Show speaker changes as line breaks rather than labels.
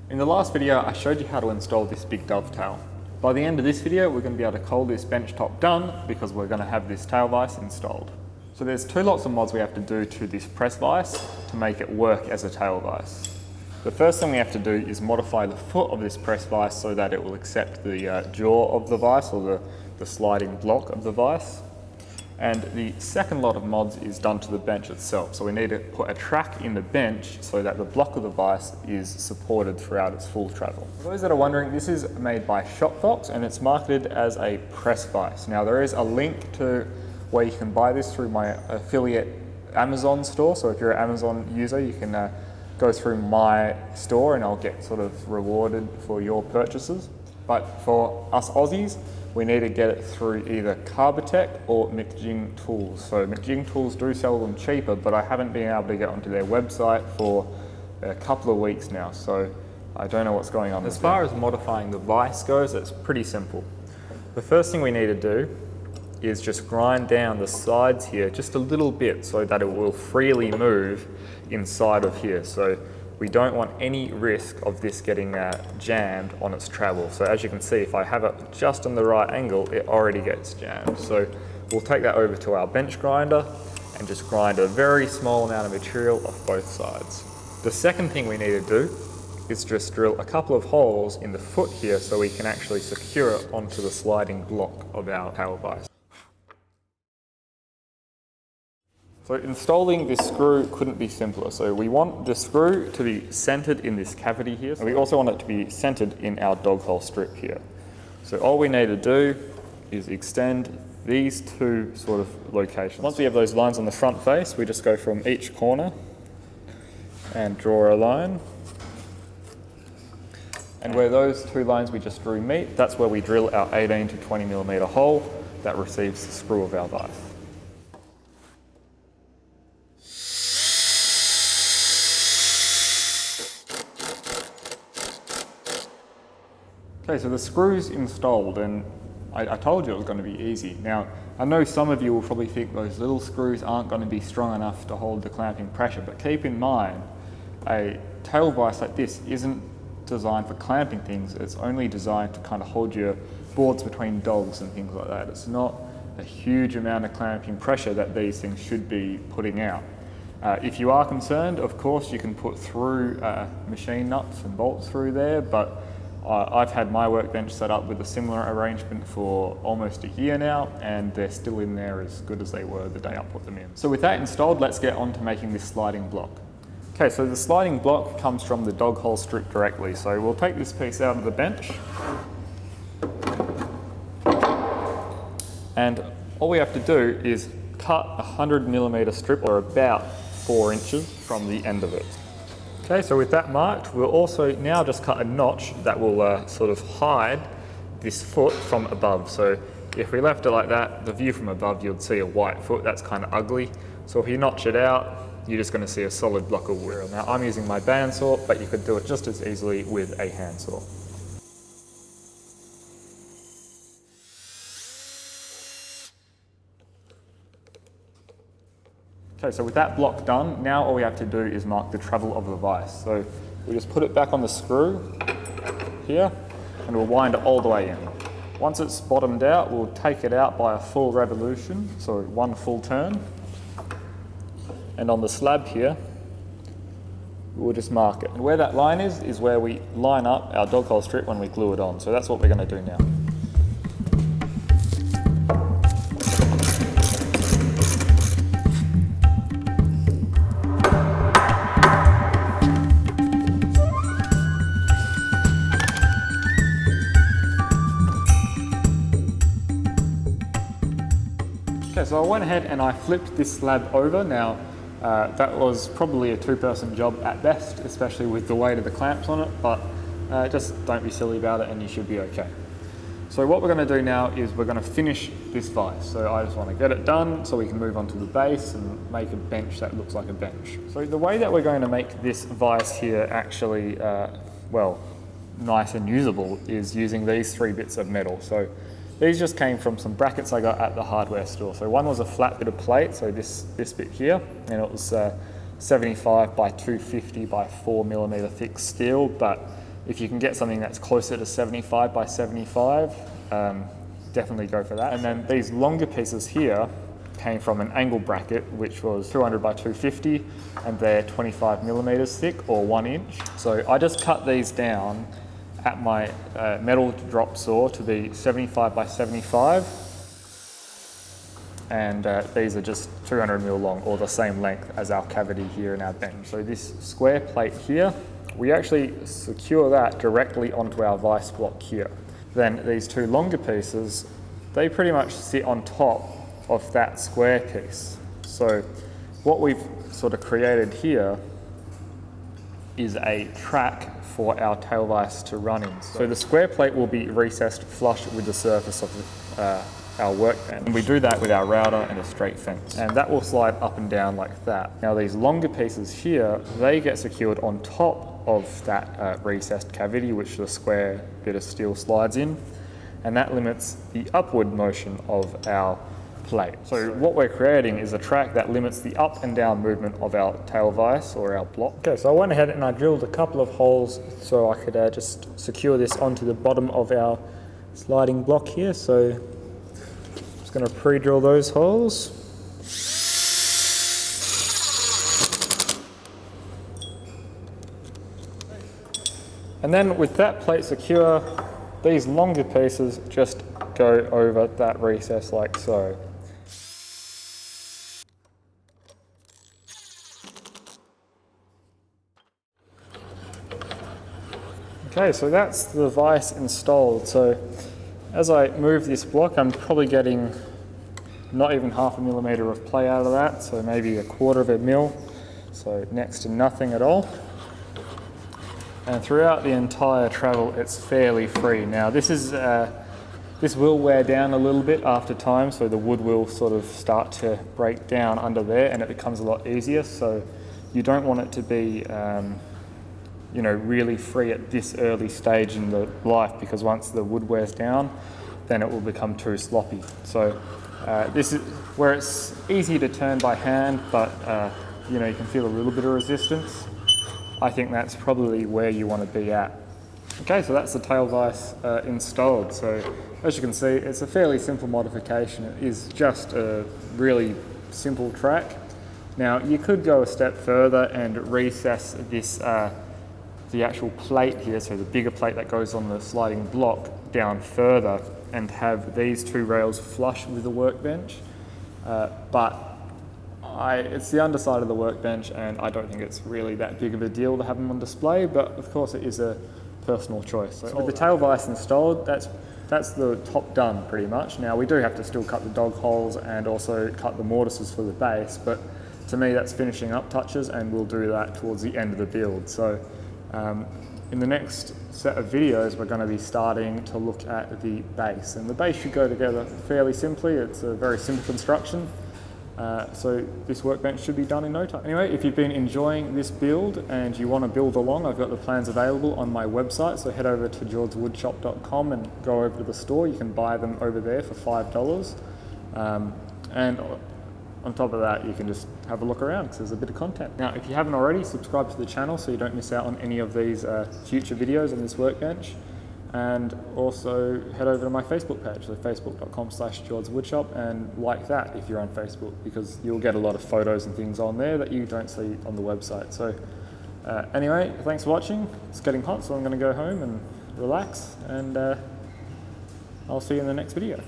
In the last video, I showed you how to install this big dovetail. By the end of this video, we're going to be able to call this bench top done because we're going to have this tail vise installed. So there's two lots of mods we have to do to this press vise to make it work as a tail vise. The first thing we have to do is modify the foot of this press vise so that it will accept the jaw of the vise or the sliding block of the vise. And the second lot of mods is done to the bench itself. So we need to put a track in the bench so that the block of the vise is supported throughout its full travel. For those that are wondering, this is made by Shopfox and it's marketed as a press vise. Now there is a link to where you can buy this through my affiliate Amazon store. So if you're an Amazon user, you can go through my store and I'll get sort of rewarded for your purchases. But for us Aussies, we need to get it through either Carbotech or McJing Tools. So McJing Tools do sell them cheaper, but I haven't been able to get onto their website for a couple of weeks now, so I don't know what's going on. As far as modifying the vise goes, it's pretty simple. The first thing we need to do is just grind down the sides here just a little bit so that it will freely move inside of here. So we don't want any risk of this getting jammed on its travel. So as you can see, if I have it just on the right angle, it already gets jammed. So we'll take that over to our bench grinder and just grind a very small amount of material off both sides. The second thing we need to do is just drill a couple of holes in the foot here so we can actually secure it onto the sliding block of our tail vise. So installing this screw couldn't be simpler. So we want the screw to be centered in this cavity here. And we also want it to be centered in our dog hole strip here. So all we need to do is extend these two sort of locations. Once we have those lines on the front face, we just go from each corner and draw a line. And where those two lines we just drew meet, that's where we drill our 18 to 20 millimeter hole that receives the screw of our vise. Okay, so the screw's installed and I told you it was going to be easy. Now, I know some of you will probably think those little screws aren't going to be strong enough to hold the clamping pressure, but keep in mind, a tail vise like this isn't designed for clamping things, it's only designed to kind of hold your boards between dogs and things like that. It's not a huge amount of clamping pressure that these things should be putting out. If you are concerned, of course, you can put through machine nuts and bolts through there, but I've had my workbench set up with a similar arrangement for almost a year now, and they're still in there as good as they were the day I put them in. So with that installed, let's get on to making this sliding block. Okay, so the sliding block comes from the dog hole strip directly. So we'll take this piece out of the bench. And all we have to do is cut a 100 millimeter strip, or about 4 inches from the end of it. Okay, so with that marked, we'll also now just cut a notch that will sort of hide this foot from above. So if we left it like that, the view from above, you'd see a white foot. That's kind of ugly. So if you notch it out, you're just going to see a solid block of wood. Now I'm using my bandsaw, but you could do it just as easily with a handsaw. Okay, so with that block done, now all we have to do is mark the travel of the vise. So we just put it back on the screw here and we'll wind it all the way in. Once it's bottomed out, we'll take it out by a full revolution, so 1 full turn. And on the slab here, we'll just mark it. And where that line is where we line up our dog hole strip when we glue it on. So that's what we're going to do now. Okay, so I went ahead and I flipped this slab over. Now, that was probably a 2-person job at best, especially with the weight of the clamps on it, but just don't be silly about it and you should be okay. So what we're going to do now is we're going to finish this vise. So I just want to get it done so we can move on to the base and make a bench that looks like a bench. So the way that we're going to make this vise here actually, well, nice and usable is using these 3 bits of metal. So these just came from some brackets I got at the hardware store. So one was a flat bit of plate, so this bit here, and it was 75 by 250 by 4 millimeter thick steel, but If you can get something that's closer to 75 by 75, definitely go for that. And then these longer pieces here came from an angle bracket, which was 200 by 250, and they're 25 millimeters thick, or 1 inch. So I just cut these down at my metal drop saw to be 75 by 75. And these are just 200 mil long, or the same length as our cavity here in our bench. So this square plate here, we actually secure that directly onto our vise block here. Then these two longer pieces, they pretty much sit on top of that square piece. So what we've sort of created here is a track for our tail vise to run in. So the square plate will be recessed flush with the surface of our workbench. And we do that with our router and a straight fence. And that will slide up and down like that. Now these longer pieces here, they get secured on top of that recessed cavity, which the square bit of steel slides in. And that limits the upward motion of our plate. So what we're creating is a track that limits the up and down movement of our tail vise or our block. Okay, so I went ahead and I drilled a couple of holes so I could just secure this onto the bottom of our sliding block here. So I'm just going to pre-drill those holes. And then with that plate secure, these longer pieces just go over that recess like so. Okay, so that's the vise installed. So as I move this block, I'm probably getting not even 0.5 millimeter of play out of that, so maybe 1/4 mil, so next to nothing at all. And throughout the entire travel, it's fairly free. Now this will wear down a little bit after time, so the wood will sort of start to break down under there and it becomes a lot easier. So you don't want it to be you know, really free at this early stage in the life, because once the wood wears down, then it will become too sloppy. So this is where it's easy to turn by hand, but you know, you can feel a little bit of resistance. I think that's probably where you want to be at. Okay, so that's the tail vise installed. So as you can see, it's a fairly simple modification. It is just a really simple track. Now you could go a step further and recess this the actual plate here, so the bigger plate that goes on the sliding block, down further and have these two rails flush with the workbench. But it's the underside of the workbench and I don't think it's really that big of a deal to have them on display, but of course it is a personal choice. So with the tail vise installed, that's the top done pretty much. Now we do have to still cut the dog holes and also cut the mortises for the base, but to me that's finishing up touches, and we'll do that towards the end of the build. So in the next set of videos, we're going to be starting to look at the base, and the base should go together fairly simply. It's a very simple construction. So this workbench should be done in no time. Anyway, if you've been enjoying this build and you want to build along, I've got the plans available on my website. So head over to JordsWoodShop.com and go over to the store. You can buy them over there for $5. And on top of that, you can just have a look around because there's a bit of content. Now, if you haven't already, subscribe to the channel so you don't miss out on any of these future videos on this workbench. And also head over to my Facebook page, so facebook.com/JordsWoodShop, and like that if you're on Facebook, because you'll get a lot of photos and things on there that you don't see on the website. So anyway, thanks for watching. It's getting hot, so I'm going to go home and relax, and I'll see you in the next video.